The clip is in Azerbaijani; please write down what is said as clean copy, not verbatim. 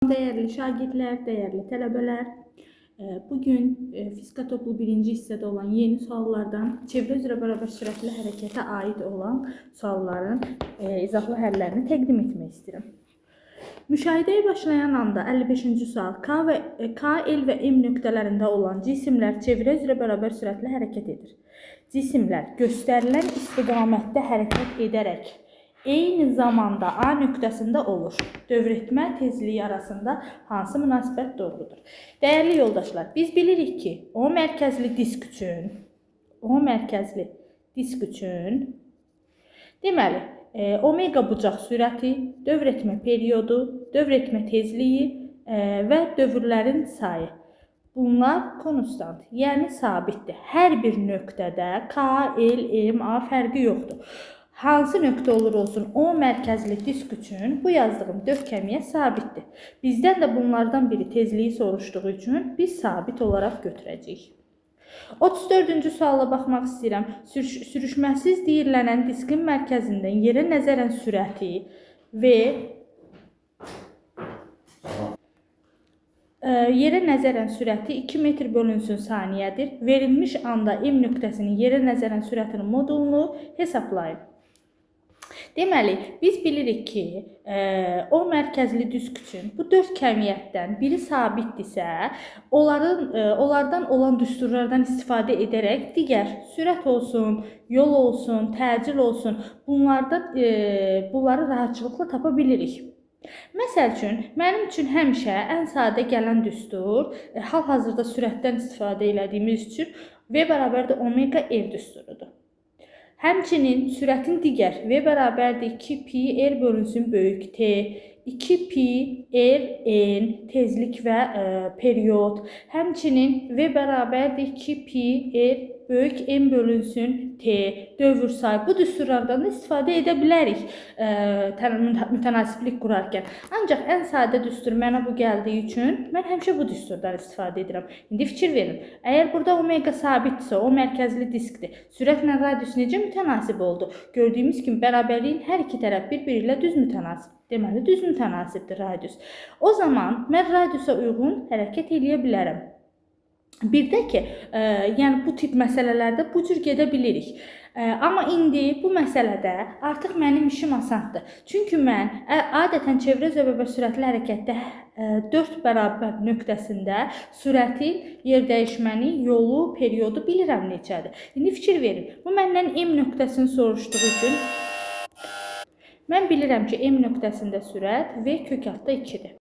Değerli şagirdler, değerli tələbələr, bugün fizika toplu birinci hissədə olan yeni suallardan çevrə üzrə bərabər sürətli hərəkətə aid olan sualların izahlı həllərini təqdim etmək istəyirəm. Müşahidəyə başlayan anda 55-ci sual K, L və M nöqtələrində olan cisimlər çevrə üzrə bərabər sürətlə hərəkət edir. Cisimlər göstərilən istiqamətdə hərəkət edərək eyni zamanda A nöqtəsində olur. Dövrətmə tezliyi arasında hansı münasibət doğrudur? Dəyərli yoldaşlar, biz bilirik ki, O mərkəzli disk üçün deməli, omega bucaq sürəti, dövrətmə periodu, dövrətmə tezliyi və dövrlərin sayı. Bunlar konstant, yəni sabitdir. Hər bir nöqtədə K, L, M, A fərqi yoxdur. Hansı nöqtə olur olsun, O mərkəzli disk üçün bu yazdığım 4 kəmiyyət sabitdir. Bizdən də bunlardan biri tezliyi soruşduğu üçün biz sabit olaraq götürəcəyik. 34-cü suala baxmaq istəyirəm. Sürüşməsiz deyilənən diskin mərkəzindən yerə nəzərən sürəti və yerə nəzərən sürəti 2 metr bölünsün saniyədir. Verilmiş anda M nöqtəsinin yerə nəzərən sürətinin modulunu hesablayın. Deməli, biz bilirik ki, O mərkəzli disk üçün bu 4 kəmiyyətdən biri sabitdirsə, onlardan olan düsturlardan istifadə edərək digər sürət olsun, yol olsun, təcil olsun, bunları rahatçılıqla tapa bilirik. Məsəl üçün, mənim üçün həmişə ən sadə gələn düstur, hal-hazırda sürətdən istifadə elədiyimiz üçün V bərabərdir omega R düsturudur. Həmçinin sürətin digər V bərabərdir 2pi R bölünsün böyük T, 2pi R N tezlik və period. Həmçinin V bərabərdir 2pi R böyük M bölünsün T, dövr sayı. Bu düsturlardan da istifadə edə bilərik mütənasiblik qurarkən. Ancaq ən sadə düstur mənə bu gəldiyi üçün mən həmişə bu düsturdan istifadə edirəm. İndi fikir verin. Əgər burada omega sabitdirsə, O mərkəzli diskdir. Sürətlə radius necə mütənasib oldu? Gördüyümüz kimi bərabərliyin hər iki tərəf bir-biri ilə düz mütənasib. Deməli, düz mütənasibdir radius. O zaman mən radiusa uyğun hərəkət edə bilərəm. Bir də ki, yəni bu tip məsələlərdə bu cür gedə bilirik. Amma indi bu məsələdə artıq mənim işim asandır. Çünki mən adətən çevrə üzrə bərabər sürətli hərəkətdə 4 bərabər nöqtəsində sürətin, yer dəyişməni, yolu, periodu bilirəm neçədir. İndi fikir verin. Bu məndən M nöqtəsini soruşduğu üçün mən bilirəm ki, M nöqtəsində sürət V kök altda 2-dir.